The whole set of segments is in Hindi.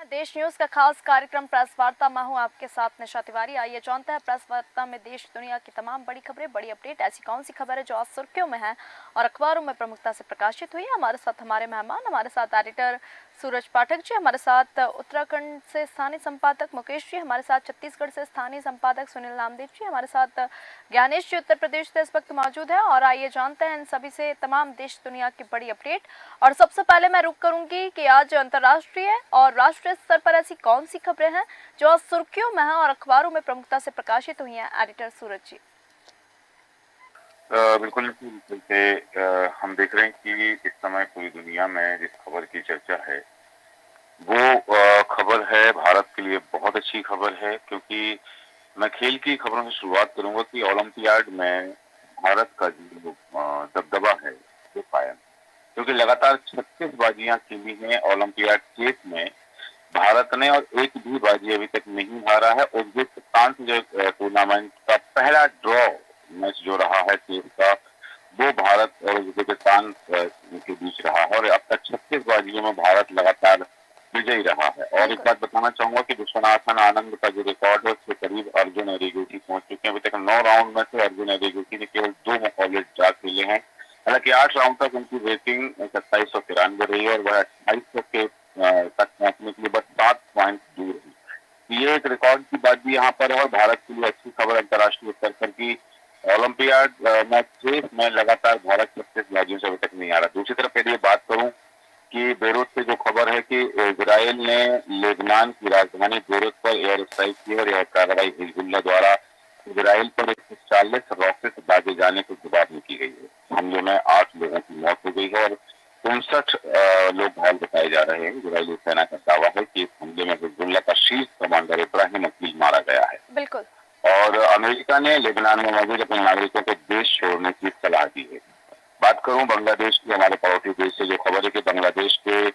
देश न्यूज का खास कार्यक्रम प्रेस वार्ता। मैं हूं आपके साथ निशा तिवारी। आइए जानते हैं प्रेस वार्ता में देश दुनिया की तमाम बड़ी खबरें, बड़ी अपडेट। ऐसी कौन सी खबर है जो आज सुर्खियों में है और अखबारों में प्रमुखता से प्रकाशित हुई है। हमारे साथ हमारे मेहमान, हमारे साथ एडिटर सूरज पाठक जी, हमारे साथ उत्तराखंड से स्थानीय संपादक मुकेश जी, हमारे साथ छत्तीसगढ़ से स्थानीय संपादक सुनील नामदेव जी, हमारे साथ ज्ञानेश जी उत्तर प्रदेश से इस वक्त मौजूद है। और आइए जानते हैं इन सभी से तमाम देश दुनिया की बड़ी अपडेट। और सबसे पहले मैं रुक करूंगी कि आज अंतर्राष्ट्रीय और राष्ट्रीय स्तर पर ऐसी कौन सी खबरें हैं जो आज सुर्खियों में हैं और अखबारों में प्रमुखता से प्रकाशित हुई हैं। एडिटर सूरज जी। बिल्कुल जैसे हम देख रहे हैं कि इस समय पूरी दुनिया में जिस खबर की चर्चा है वो खबर है भारत के लिए बहुत अच्छी खबर है, क्योंकि मैं खेल की खबरों से शुरुआत करूंगा कि ओलंपियाड में भारत का जो दबदबा है वो कायम, क्योंकि लगातार 36 बाजियां खेली हैं ओलंपियाड चेस में भारत ने, और एक भी बाजी अभी तक नहीं हारा है। उज्बेकिस्तान से जो टूर्नामेंट का पहला ड्रॉ मैच जो रहा है चेस का, वो भारत और उज्बेकिस्तान के बीच रहा है, और अब तक 36 बाजियों में भारत लगातार विजयी रहा है। और एक बात बताना चाहूंगा कि विश्वनाथन आनंद का जो रिकॉर्ड है उसके करीब अर्जुन एरिगेटी पहुंच चुके हैं। अभी तक 9 राउंड में से अर्जुन एरिगेटी ने केवल 2 मुकाबले ड्रा खेले हैं। हालांकि 8 राउंड तक उनकी रेटिंग 2793 रही है और वह 2800 के तक पहुंचने के लिए बस 7 पॉइंट दूर है। ये एक रिकॉर्ड की बात भी यहाँ पर है और भारत के लिए अच्छी खबर अंतर्राष्ट्रीय स्तर पर की ओलंपियाड में चेस में लगातार भारत 36 बाजियों से अभी तक नहीं आ रहा। दूसरी तरफ यदि बात करूं कि बेरूत से जो खबर है कि इजराइल ने लेबनान की राजधानी बेरूत पर एयर स्ट्राइक की और यह कार्रवाई हिजबुल्लाह द्वारा इजराइल पर 140 रॉकेट दागे जाने के जवाब में की गई है। हमले में 8 लोगों की मौत हो गई है और 59 लोग घायल बताए जा रहे हैं। इजरायली सेना का दावा है कि इस हमले में हिजबुल्लाह का शीर्ष कमांडर इब्राहिम अकील मारा गया है। बिल्कुल। और अमेरिका ने लेबनान में मौजूद अपने नागरिकों को देश छोड़ने की सलाह दी है। बात करूं बांग्लादेश की, हमारे पड़ोसी देश से जो खबर है कि बांग्लादेश के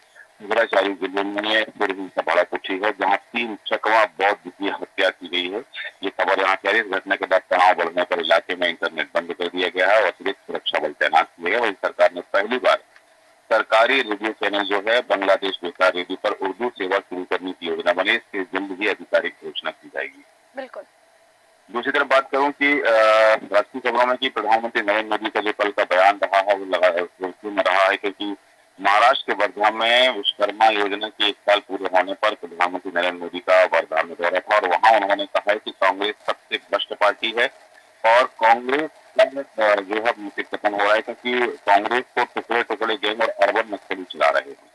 उग्राचारी जिले में फिर हिंसा भड़क उठी है, जहां 3 चकवा बौद्ध की हत्या की गई है। ये खबर यहाँ कह रही है इस घटना के बाद तनाव बढ़ने पर इलाके में इंटरनेट बंद कर दिया गया है और अतिरिक्त सुरक्षा बल तैनात किए गए। वही सरकार ने पहली बार सरकारी रेडियो चैनल जो है बांग्लादेश बेकार रेडियो पर उर्दू सेवा शुरू करने की योजना बनी। इसकी जल्द ही आधिकारिक घोषणा की जाएगी। बिल्कुल। दूसरी तरफ बात करूं कि राष्ट्रीय खबरों में कि प्रधानमंत्री नरेंद्र मोदी का जो कल का बयान रहा है वो सुर्खियों में रहा है, क्योंकि महाराष्ट्र के वर्धा में विश्वकर्मा योजना के 1 साल पूरे होने पर प्रधानमंत्री नरेंद्र मोदी का वर्धा में दौरा था और वहां उन्होंने कहा है कि कांग्रेस सबसे भ्रष्ट पार्टी है और कांग्रेस जो है मुझे खत्म हो रहा है, क्योंकि कांग्रेस को टुकड़े टुकड़े गैंग और अर्बन नक्सली चला रहे हैं।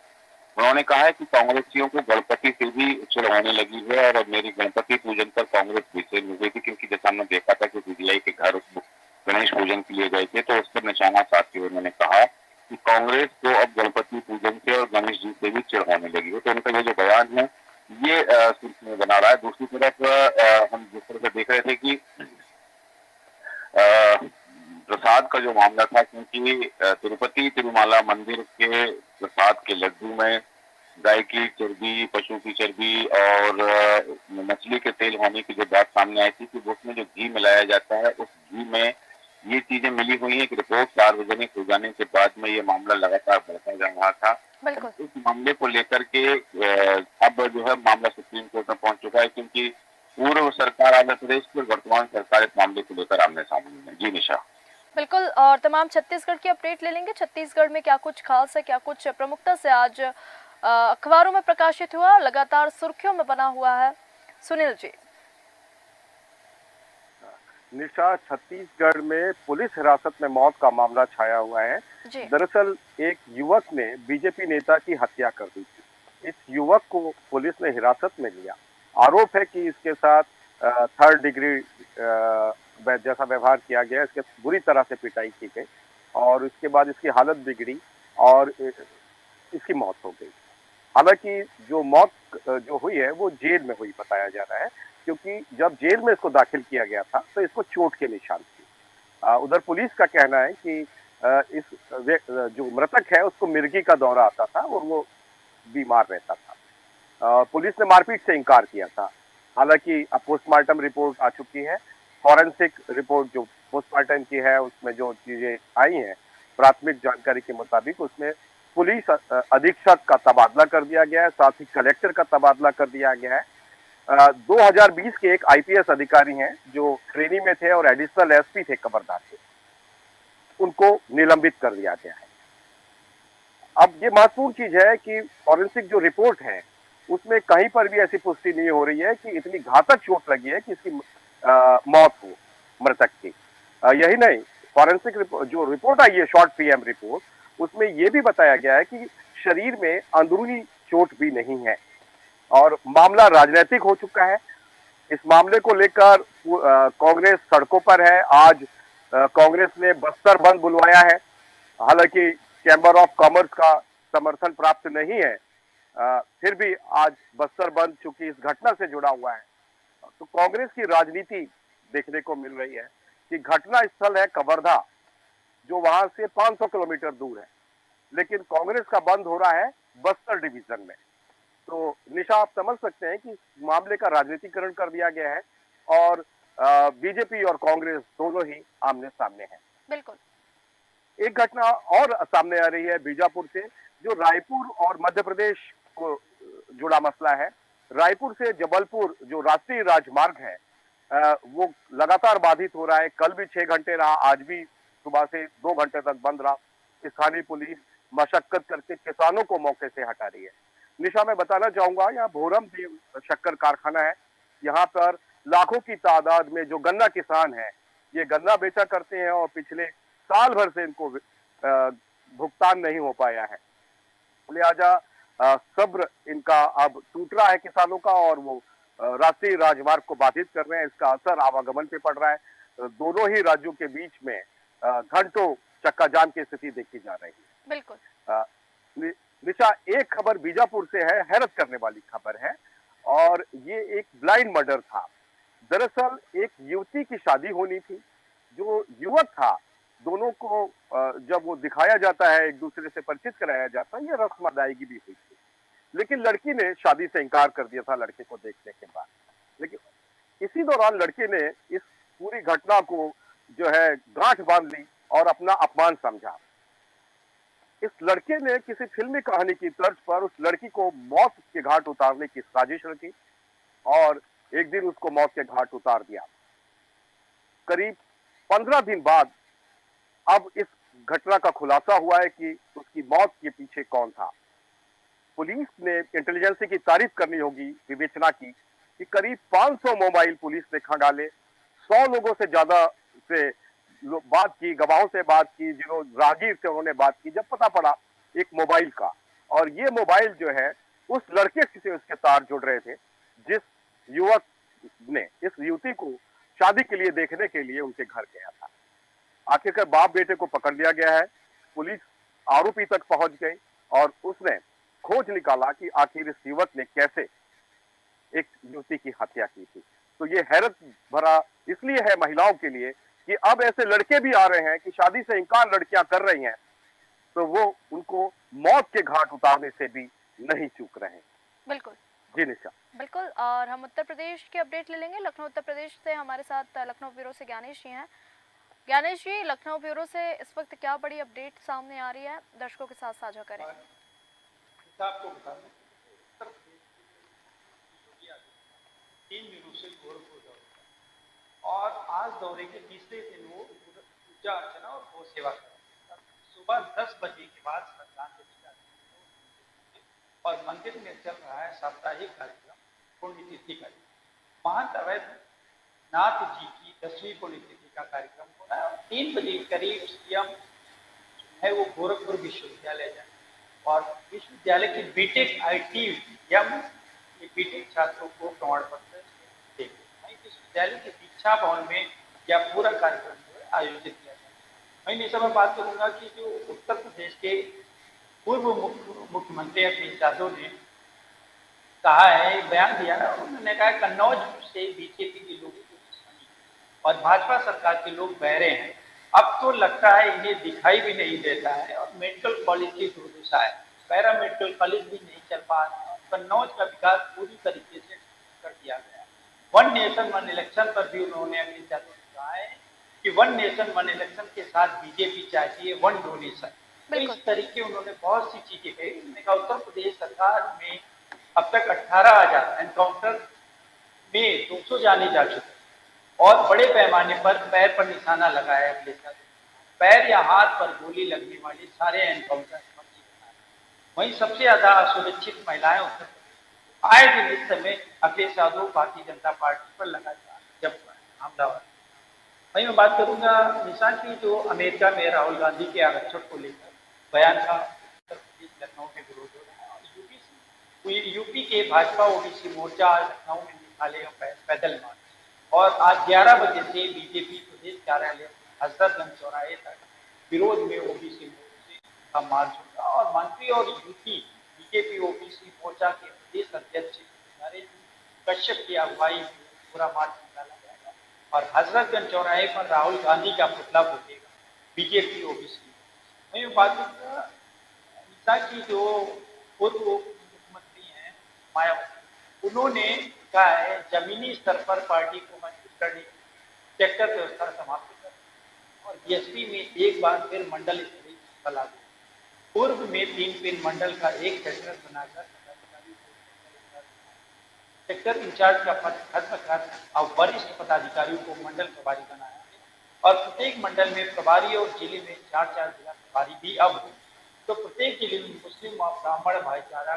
उन्होंने कहा है कि कांग्रेसियों को गणपति से भी चिढ़ होने लगी है और मेरी गणपति पूजन पर कांग्रेस बेचैन हो गई थी, क्योंकि जैसा हमने देखा था कि सीबीआई के घर गणेश पूजन के लिए गए थे तो उस पर निशाना साधते हुए उन्होंने कहा कि कांग्रेस को अब गणपति पूजन से और गणेश जी से भी चिढ़ होने लगी है। तो उनका ये जो बयान है ये सुर्खी में बना रहा है। दूसरी तरफ हम जिस तरह से देख रहे थे कि प्रसाद का जो मामला था, क्योंकि तिरुपति तिरुमाला मंदिर के प्रसाद के लड्डू में गाय की चर्बी, पशु की चर्बी और मछली के तेल होने की जो बात सामने आई थी कि उसमें जो घी मिलाया जाता है उस घी में ये चीजें मिली हुई है कि रिपोर्ट सार्वजनिक हो जाने के बाद में ये मामला लगातार बढ़ता जा रहा था। इस मामले को लेकर के अब जो है मामला सुप्रीम कोर्ट में पहुंच चुका है, क्योंकि पूर्व सरकार आंध्र प्रदेश की और वर्तमान सरकार इस मामले को लेकर आमने सामने है। जी निशा। बिल्कुल। और तमाम छत्तीसगढ़ की अपडेट ले लेंगे। छत्तीसगढ़ में क्या कुछ खास है, क्या कुछ प्रमुखता से आज अखबारों में प्रकाशित हुआ, लगातार सुर्खियों में बना हुआ है। सुनील जी। निशा, छत्तीसगढ़ में पुलिस हिरासत में मौत का मामला छाया हुआ है। दरअसल एक युवक ने बीजेपी नेता की हत्या कर दी थी। इस युवक को पुलिस ने हिरासत में लिया। आरोप है कि इसके साथ 3rd डिग्री जैसा व्यवहार किया गया, इसके बुरी तरह से पिटाई की गई और इसके बाद इसकी हालत बिगड़ी और इसकी मौत हो गई। हालांकि जो मौत जो हुई है वो जेल में हुई बताया जा रहा है, क्योंकि जब जेल में इसको दाखिल किया गया था तो इसको चोट के निशान थे। उधर पुलिस का कहना है कि इस जो मृतक है उसको मिर्गी का दौरा आता था और वो बीमार रहता था। पुलिस ने मारपीट से इनकार किया था। हालांकि अब पोस्टमार्टम रिपोर्ट आ चुकी है। फॉरेंसिक रिपोर्ट जो पोस्टमार्टम की है उसमें जो चीजें आई हैं प्राथमिक जानकारी के मुताबिक उसमें पुलिस अधीक्षक का तबादला कर दिया गया है, साथ ही कलेक्टर का तबादला कर दिया गया है। 2020 के एक आईपीएस अधिकारी हैं जो ट्रेनी में थे और एडिशनल एसपी थे कबरदार के, उनको निलंबित कर दिया गया है। अब ये महत्वपूर्ण चीज है कि फॉरेंसिक जो रिपोर्ट है उसमें कहीं पर भी ऐसी पुष्टि नहीं हो रही है कि इतनी घातक चोट लगी है कि इसकी मौत हो मृतक की। यही नहीं, फॉरेंसिक जो रिपोर्ट आई है, शॉर्ट पीएम रिपोर्ट, उसमें यह भी बताया गया है कि शरीर में अंदरूनी चोट भी नहीं है और मामला राजनीतिक हो चुका है। इस मामले को लेकर कांग्रेस सड़कों पर है। आज कांग्रेस ने बस्तर बंद बुलवाया है। हालांकि चैम्बर ऑफ कॉमर्स का समर्थन प्राप्त नहीं है, फिर भी आज बस्तर बंद चूंकि इस घटना से जुड़ा हुआ है, तो कांग्रेस की राजनीति देखने को मिल रही है कि घटना स्थल है कवर्धा, जो वहां से 500 किलोमीटर दूर है, लेकिन कांग्रेस का बंद हो रहा है बस्तर डिवीजन में। तो निशा, आप समझ सकते हैं कि मामले का राजनीतिकरण कर दिया गया है और बीजेपी और कांग्रेस दोनों ही आमने सामने हैं। बिल्कुल। एक घटना और सामने आ रही है बीजापुर से, जो रायपुर और मध्य प्रदेश को जुड़ा मसला है। रायपुर से जबलपुर जो राष्ट्रीय राजमार्ग है वो लगातार बाधित हो रहा है। कल भी 6 घंटे रहा, आज भी सुबह से 2 घंटे तक बंद रहा। स्थानीय पुलिस मशक्कत करके किसानों को मौके से हटा रही है। निशा, मैं बताना चाहूंगा, यहाँ भोरम देव शक्कर कारखाना है। यहाँ पर लाखों की तादाद में जो गन्ना किसान है, ये गन्ना बेचा करते हैं और पिछले साल भर से इनको भुगतान नहीं हो पाया है। लिहाजा सब्र इनका अब टूट रहा है किसानों का और वो राष्ट्रीय राजमार्ग को बाधित कर रहे हैं। इसका असर आवागमन पे पड़ रहा है। दोनों ही राज्यों के बीच में घंटों चक्का जाम की स्थिति देखी जा रही है। बिल्कुल। निशा, एक खबर बीजापुर से है, हैरत करने वाली खबर है, और ये एक ब्लाइंड मर्डर था। दरअसल एक युवती की शादी होनी थी। जो युवक था, दोनों को जब वो दिखाया जाता है, एक दूसरे से परिचित कराया जाता है, ये रस्म अदायगी भी हुई थी, लेकिन लड़की ने शादी से इनकार कर दिया था लड़के को देखने के बाद। लेकिन इसी दौरान लड़के ने इस पूरी घटना को जो है गांठ बांध ली और अपना अपमान समझा। इस लड़के ने किसी फिल्मी कहानी की तर्ज पर उस लड़की को मौत के घाट उतारने की साजिश रची और एक दिन उसको मौत के घाट उतार दिया। करीब 15 दिन बाद अब इस घटना का खुलासा हुआ है कि उसकी मौत के पीछे कौन था। पुलिस ने इंटेलिजेंस की तारीफ करनी होगी विवेचना की कि करीब 500 मोबाइल पुलिस ने खंगाले, 100 लोगों से ज्यादा से बात की, गवाहों से बात की, जिन्होंने राहगीर थे उन्होंने बात की, जब पता पड़ा एक मोबाइल का, और ये मोबाइल जो है उस लड़के से उसके तार जुड़ रहे थे जिस युवक ने इस युवती को शादी के लिए देखने के लिए उनके घर गया था। आखिरकार बाप बेटे को पकड़ लिया गया है। पुलिस आरोपी तक पहुंच गई और उसने खोज निकाला कि आखिर इस युवक ने कैसे एक युवती की हत्या की थी। तो ये हैरत भरा इसलिए है महिलाओं के लिए कि अब ऐसे लड़के भी आ रहे हैं कि शादी से इनकार लड़कियां कर रही हैं, तो वो उनको मौत के घाट उतारने से भी नहीं चूक रहे हैं। बिल्कुल जी निशा। बिल्कुल। और हम उत्तर प्रदेश की अपडेट ले लेंगे। लखनऊ उत्तर प्रदेश से हमारे साथ लखनऊ ब्यूरो से ज्ञानेश जी हैं। ज्ञानेश जी, लखनऊ ब्यूरो से इस वक्त क्या बड़ी अपडेट सामने आ रही है, दर्शकों के साथ साझा करें। आपको बता दें, उत्तर प्रदेश 3 दिनों से गोरखपुर दौरे और आज दौरे के तीसरे दिन वो पूजा अर्चना और गौ सेवा कर सुबह 10 बजे के बाद श्रद्धांजलि और मंदिर में चल रहा है साप्ताहिक कार्यक्रम पुण्यतिथि कार्यक्रम। महंत अवैधनाथ जी की 10वीं पुण्यतिथि का कार्यक्रम हो रहा है और 3 बजे करीब सीएम है वो गोरखपुर विश्वविद्यालय जाए और विश्वविद्यालय के बीटेक ITM बीटेक छात्रों को प्रमाण पत्र देंगे। विश्वविद्यालय के दीक्षा भवन में यह पूरा कार्यक्रम आयोजित किया जाएगा। मैं इस समय बात करूंगा कि जो उत्तर प्रदेश के पूर्व मुख्यमंत्री अखिलेश यादव ने कहा है, बयान दिया, उन्होंने कहा कन्नौज से बीजेपी के लोगों को दुश्मनी और भाजपा सरकार के लोग बहरे हैं। अब तो लगता है इन्हें दिखाई भी नहीं देता है और मेडिकल कॉलेज की दुर्दशा है, पैरा मेडिकल कॉलेज भी नहीं चल पा रहा। कन्नौज का विकास पूरी तरीके से कर दिया गया। वन नेशन वन इलेक्शन पर भी उन्होंने अखिलेश यादव ने कहा है कि वन नेशन वन इलेक्शन के साथ बीजेपी चाहती है वन डोनेशन, तो इस तरीके उन्होंने बहुत सी चीजें कही। उन्होंने कहा उत्तर प्रदेश सरकार में अब तक 18,000 एनकाउंटर में 200 जाने जा चुके और बड़े पैमाने पर पैर पर निशाना लगाया अगले साल। पैर या हाथ पर गोली लगने वाले सारे एनकाउंटर। वहीं सबसे ज्यादा असुरक्षित महिलाएं उत्तर प्रदेश। आए दिन इस समय अखिलेश यादव भारतीय जनता पार्टी पर लगातार जब हमला हुआ। वहीं मैं बात करूंगा निशा की, जो अमेरिका में राहुल गांधी के आरक्षण को लेकर बयान का उत्तर प्रदेश लखनऊ में विरोध हो रहा है। और यूपी के भाजपा ओबीसी मोर्चा आज लखनऊ में निकालेगा पैदल मार्च और आज 11 बजे से बीजेपी प्रदेश कार्यालय हजरतगंज चौराहे तक विरोध में ओबीसी का मार्च होगा। और मंत्री और यूपी बीजेपी ओबीसी मोर्चा के प्रदेश अध्यक्ष नरेंद्र कश्यप की अगुवाई में पूरा मार्च निकाला जाएगा और हजरतगंज चौराहे पर राहुल गांधी का पुतला फूटेगा बीजेपी ओबीसी। वही बात निशा की, जो पूर्व मुख्यमंत्री हैं मायावती, उन्होंने कहा है जमीनी स्तर पर पार्टी को मजबूत करने सेक्टर व्यवस्था समाप्त कर और बीएसपी में एक बार फिर मंडल स्तरीय व्यवस्था लागू। पूर्व में 3 पिन मंडल का एक सेक्टर बनाकर सेक्टर इंचार्ज का पद खत्म कर अब वरिष्ठ पदाधिकारियों को मंडल प्रभारी बनाया है और प्रत्येक मंडल में प्रभारी और जिले में 4-4 जिला प्रभारी भी अब हो। तो प्रत्येक जिले में मुस्लिम और ब्राह्मण भाईचारा।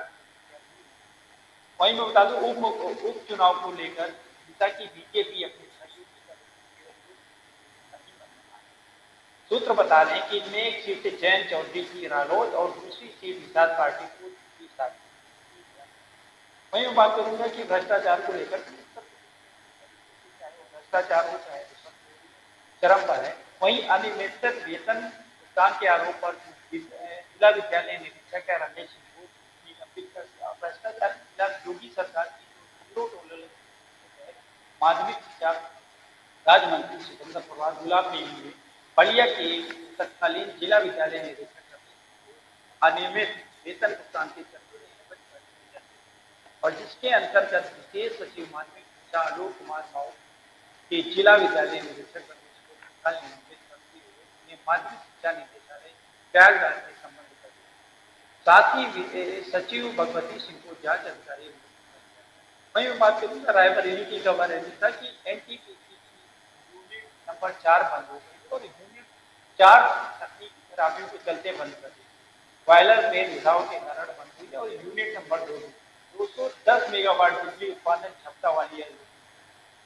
वहीं मैं बता दूं उप चुनाव को लेकर नेता की बीजेपी अपने सूत्र बता रहे हैं कि इनमें एक सीट जयंत चौधरी की रालोद और दूसरी सीट निषाद पार्टी को। वहीं मैं बात करूंगा कि भ्रष्टाचार को लेकर भ्रष्टाचार हो चाहे चरम पर है। वहीं अनियमित वेतन भुगतान के आरोप पर जिला विद्यालय निरीक्षक रमेश सिंह को निलंबित कर दिया। भ्रष्टाचार के खिलाफ योगी सरकार की जीरो टॉलरेंस माध्यमिक शिक्षा राज्य मंत्री सुरेंद्र प्रभात गुलाब ने बलिया के तत्कालीन जिला विद्यालय निरीक्षक अनियमित वेतन भुगतान के चलते और जिसके अंतर्गत विशेष सचिव माध्यमिक शिक्षा आलोक कुमार साहू के जिला विद्यालय निरीक्षक निलंबित करते हुए माध्यमिक शिक्षा निदेशालय प्रयागराज से संबंधित कर दिया। साथ ही सचिव भगवती सिंह को जांच अधिकारी। वहीं मैं बात करूंगा रायबरेली की खबर है था कि एनटीपीसी यूनिट नंबर 4 बंद हो गई और यूनिट 4 तकनीकी खराबियों के चलते बंद कर दी। बॉयलर में रिसाव के कारण बंद हुई और यूनिट नंबर 210 मेगावाट बिजली उत्पादन क्षमता वाली है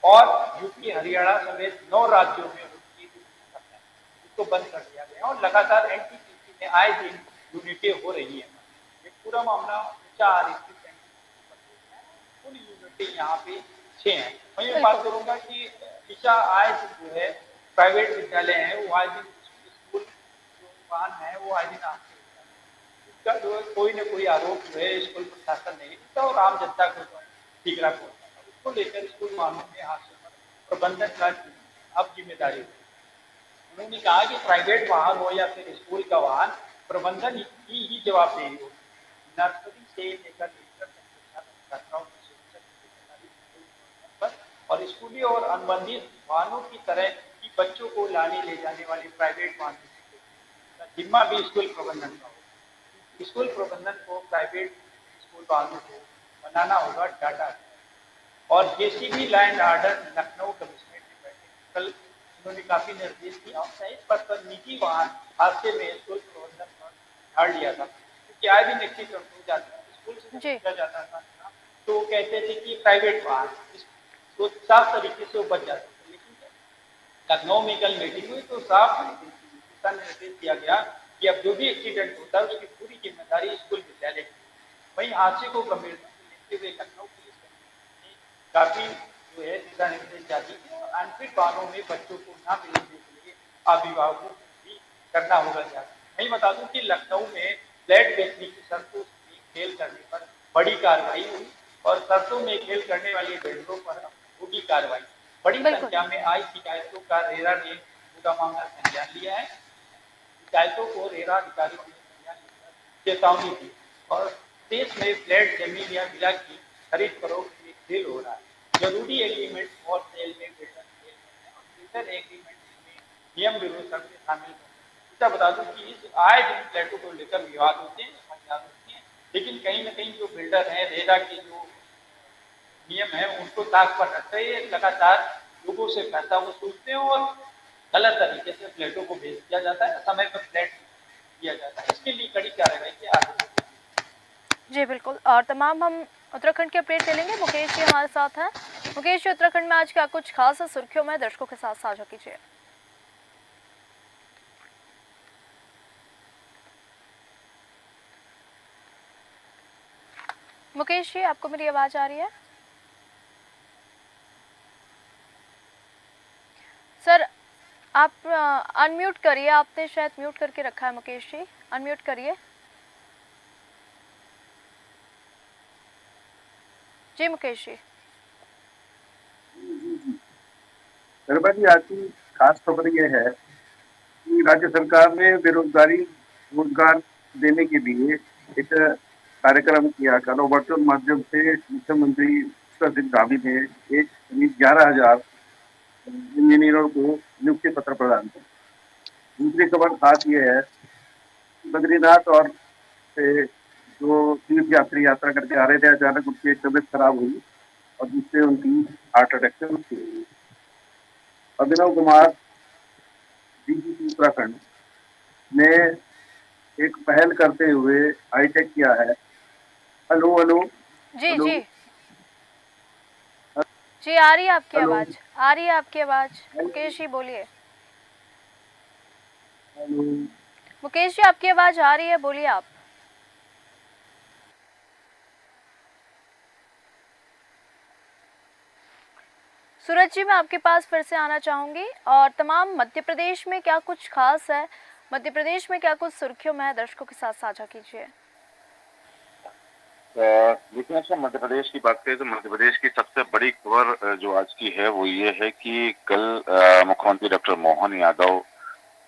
और यूपी हरियाणा समेत 9 राज्यों में इसको बंद कर दिया गया और लगातार एनटीपीसी में आए दिन यूनिटें हो रही है। ये पूरा मामला कुल यूनिटें यहाँ पे 6 हैं। वहीं मैं बात करूंगा कि दिशा आए जो है प्राइवेट विद्यालय है वो आज दिन स्कूल जो वाहन है वो आज दिन आपके इसका जो है कोई न कोई आरोप जो है स्कूल प्रशासन ने किया और आम जनता को ठीक रखा उसको लेकर स्कूल वाहनों में हादसों पर प्रबंधन का अब जिम्मेदारी है। उन्होंने कहा कि प्राइवेट वाहन हो या फिर स्कूल का वाहन प्रबंधन की ही जवाबदेही हो। नर्सरी से लेकर छात्राओं की सुरक्षा और स्कूली और अनुबंधित वाहनों की तरह की बच्चों को लाने ले जाने वाले प्राइवेट वाहन का जिम्मा भी स्कूल प्रबंधन का हो। स्कूल प्रबंधन को प्राइवेट स्कूल वाहनों को बनाना होगा डाटा। और JCB land order Lucknow commissionerate में बैठे कल उन्होंने काफी निर्देश दिया और सही पद पर निजी वाहन हादसे में स्कूल प्रबंधन पर झाड़ लिया था क्योंकि आए दिन एक्सीडेंट हो जाता है स्कूल से निकला जाता था तो कहते थे कि प्राइवेट वाहन तो साफ तरीके से बच जाते थे। लेकिन लखनऊ में कल मीटिंग हुई तो साफ दिशा निर्देश दिया गया कि अब जो भी एक्सीडेंट होता है उसकी पूरी जिम्मेदारी स्कूल विद्यालय की। वहीं हादसे को गंभीरता से लेते हुए लखनऊ पुलिस ने काफी जो है दिशा निर्देश जारी किया और अनफिट वाहनों में बच्चों को न मिलने के लिए अभिभावकों को भी करना होगा जारी। मैं बता दूं कि लखनऊ में फ्लैट बेचने की शर्तों में खेल करने पर बड़ी कार्रवाई हुई और शर्तों में खेल करने वाले वेंडरों पर होगी कार्रवाई। बड़ी संख्या में आई शिकायतों का रेरा ने पूरा मामला संज्ञान लिया है। शिकायतों को रेरा अधिकारियों ने संज्ञान लेकर चेतावनी दी और देश में फ्लैट जमीन या विला की खरीद फरोख्त में खेल हो रहा है। जरूरी एग्रीमेंट और सेल में वेतन खेल और वेतन एग्रीमेंट में नियम विरोध शर्तें शामिल इसका बता दूं कि इस आए दिन फ्लैटों को लेकर विवाद होते हैं, समस्याएं होती हैं, लेकिन कहीं न कहीं जो बिल्डर हैं, रेरा के जो नियम है उनको ताक पर रखते हुए लगातार लोगों से पैसा वसूलते हैं और गलत तरीके से फ्लैटों को बेच दिया जाता है, समय पर फ्लैट दिया जाता है। इसके लिए कड़ी कार्रवाई की आगे। जी बिल्कुल, और तमाम हम उत्तराखंड के अपडेट ले लेंगे। मुकेश जी हमारे साथ हैं। मुकेश जी, उत्तराखंड में आज क्या कुछ खास सुर्खियों में दर्शकों के साथ साझा कीजिए। मुकेश जी, आपको मेरी आवाज आ रही है? सर, आप अनम्यूट करिए, आपने शायद म्यूट करके रखा है। मुकेश जी, अनम्यूट करिए। जी मुकेश जी। गरबा जी, आज की खास खबर यह है कि राज्य सरकार ने रोजगार देने के लिए एक कार्यक्रम किया। कल वर्चुअल माध्यम से मुख्यमंत्री सिंह धामी ने एक करीब 11,000 इंजीनियरों को नियुक्ति पत्र प्रदान किया। दूसरी खबर खास ये है कि बद्रीनाथ और से जो तीर्थ यात्री यात्रा करके आ रहे थे, अचानक उनकी एक तबीयत खराब हुई और जिससे उनकी हार्ट अटैक से मृत्यु हुई। अभिनव कुमार डीजीपी उत्तराखंड ने एक पहल करते हुए हाईटेक किया है। हेलो हेलो जी हेलो जी जी, आ रही है आपकी हेलो आवाज, आ रही है आपकी आवाज। मुकेश जी बोलिए। हेलो। मुकेश जी, आपकी आवाज आ रही है, बोलिए आप। सूरज जी, मैं आपके पास फिर से आना चाहूंगी। और तमाम मध्य प्रदेश में क्या कुछ खास है, मध्य प्रदेश में क्या कुछ सुर्खियों में है, दर्शकों के साथ साझा कीजिए। देखिए, अच्छा, मध्य प्रदेश की बात करें तो मध्य प्रदेश की सबसे बड़ी खबर जो आज की है वो ये है कि कल मुख्यमंत्री डॉक्टर मोहन यादव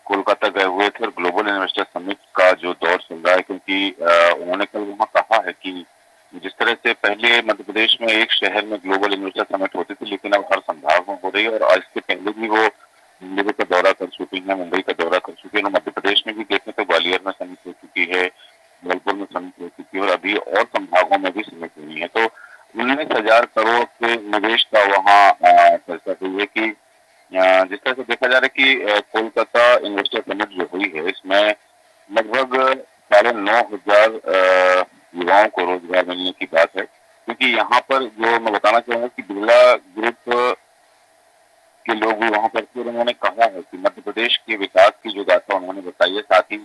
कोलकाता गए हुए थे और ग्लोबल इन्वेस्टर समिट का जो दौर चल रहा है, क्योंकि उन्होंने कल वहाँ कहा है कि जिस तरह से पहले मध्य प्रदेश में एक शहर में ग्लोबल इन्वेस्टर समिट होती थी, लेकिन अब हर संभाग में हो रही है और आज से पहले भी वो दिल्ली का दौरा कर चुकी है, मुंबई का दौरा कर चुकी है। मध्य प्रदेश में भी देखें तो ग्वालियर में समिट हो चुकी है, जबलपुर में समिट हो चुकी है और अभी और संभागों में भी समिट हुई है। तो 19,000 करोड़ के निवेश का वहाँ चर्चा हुई है कि जिस तरह से देखा जा रहा है कि कोलकाता इन्वेस्टर समिट जो हुई है, इसमें लगभग 9,500 युवाओं को रोजगार मिलने की बात है। क्योंकि यहाँ पर जो मैं बताना चाहूंगा कि बिरला ग्रुप के लोग भी वहाँ पर थे और उन्होंने कहा है कि मध्य प्रदेश के विकास की जो गाथा उन्होंने बताई है। साथ ही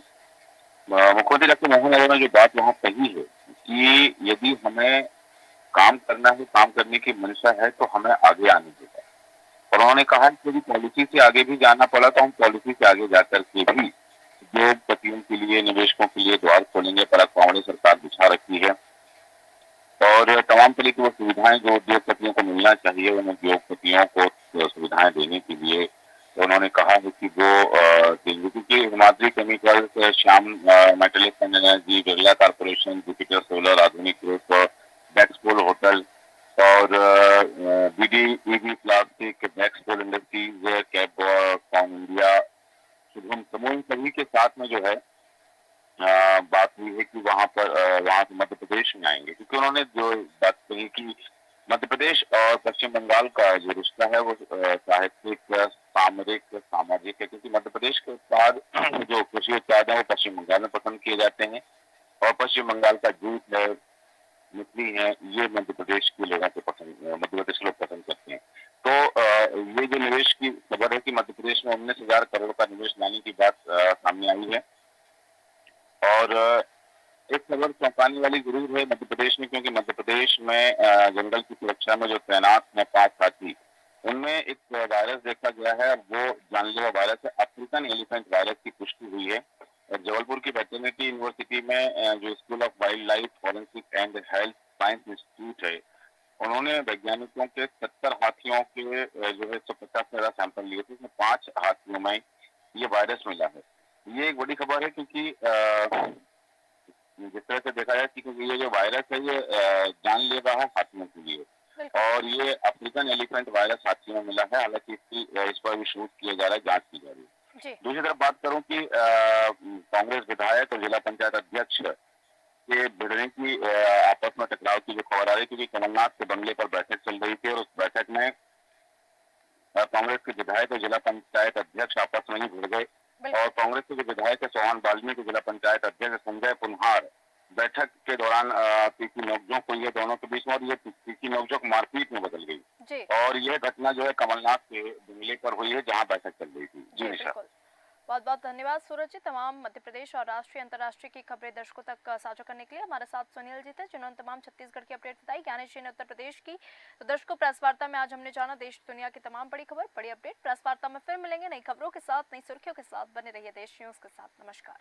मुख्यमंत्री डॉक्टर मोहन यादव ने जो बात वहाँ कही है कि यदि हमें काम करना है, काम करने की मंशा है, तो हमें आगे आने देगा। और उन्होंने कहा कि यदि पॉलिसी से आगे भी जाना पड़ा तो हम पॉलिसी से आगे जाकर के भी उद्योगपतियों के लिए, निवेशकों के लिए द्वार खोलेंगे। पराग पावड़े सरकार बिछा रखी है और तमाम तरह की वो सुविधाएं जो उद्योगपतियों को मिलना चाहिए, उन उद्योगपतियों को सुविधाएं देने के लिए तो उन्होंने कहा है कि वो देंगे। क्योंकि Himadri Chemicals, Shyam Metallics and Energy, Birla Corporation, Jupiter Solar, Adhunik Group, Dexpol Hotel और BDEB Plastic, Dexpol Industries, cab form India, Shubham समूह, इन सभी के साथ में जो है बात हुई है कि वहां से मध्य प्रदेश में आएंगे। क्योंकि उन्होंने जो बात कही कि मध्य प्रदेश और पश्चिम बंगाल का जो रिश्ता है वो साहित्यिक, सामरिक, सामाजिक है। क्योंकि मध्य प्रदेश के उत्पाद जो कृषि उत्पाद है वो पश्चिम बंगाल में पसंद किए जाते हैं और पश्चिम बंगाल का जूट है, मछली है, ये मध्य प्रदेश के लोगों को मध्य प्रदेश के लोग पसंद करते हैं। तो ये जो निवेश की खबर है कि मध्य प्रदेश में 19,000 करोड़ का निवेश लाने की बात सामने आई है। और एक खबर चौंकाने वाली जरूर है मध्य प्रदेश में, क्योंकि मध्य प्रदेश में जंगल की सुरक्षा में जो तैनात है 5 साथी, उनमें एक वायरस देखा गया है। वो जानलेवा वायरस है, अफ्रीकन एलिफेंट वायरस की पुष्टि हुई है। और जबलपुर की वेटरनिटी यूनिवर्सिटी में जो school of wild life forensic and health science institute है, उन्होंने वैज्ञानिकों के 70 हाथियों के जो है 150 सैंपल लिए थे, इसमें 5 हाथियों में ये वायरस मिला है। ये एक बड़ी खबर है क्योंकि जिस तरह से देखा जाए कि क्योंकि ये जो वायरस है ये जानलेवा है हाथियों के लिए और ये अफ्रीकन एलिफेंट वायरस हाथियों में मिला है। हालांकि इस पर भी शोध किया जा रहा है, जांच की जा रही है। जी दूसरी तरफ बात करूं कि कांग्रेस विधायक और जिला पंचायत अध्यक्ष के भिड़ने की आपस में टकराव की जो खबर आ रही थी, क्योंकि कमलनाथ के बंगले पर बैठक चल रही थी और उस बैठक में कांग्रेस के विधायक और जिला पंचायत अध्यक्ष आपस में ही भिड़ गए और कांग्रेस के जो विधायक है चौहान बाल्मीकि, जिला पंचायत अध्यक्ष संजय पुनहार, बैठक के दौरान तीखी नोकझोंक हुई है दोनों के बीच में और ये तीखी नोकझोंक मारपीट में बदल गई और यह घटना जो है कमलनाथ के बंगले पर हुई है जहां बैठक चल रही थी। जी निशा, बहुत बहुत धन्यवाद सूरज जी, तमाम मध्य प्रदेश और राष्ट्रीय अंतर्राष्ट्रीय की खबरें दर्शकों तक साझा करने के लिए। हमारे साथ सुनील जी थे जिन्होंने तमाम छत्तीसगढ़ की अपडेट बताई, ज्ञानेश जी ने उत्तर प्रदेश की। तो दर्शकों, प्रेस वार्ता में आज हमने जाना देश दुनिया की तमाम बड़ी खबर, बड़ी अपडेट। प्रेस वार्ता में फिर मिलेंगे नई खबरों के साथ, नई सुर्खियों के साथ। बने रहिए देश न्यूज के साथ। नमस्कार।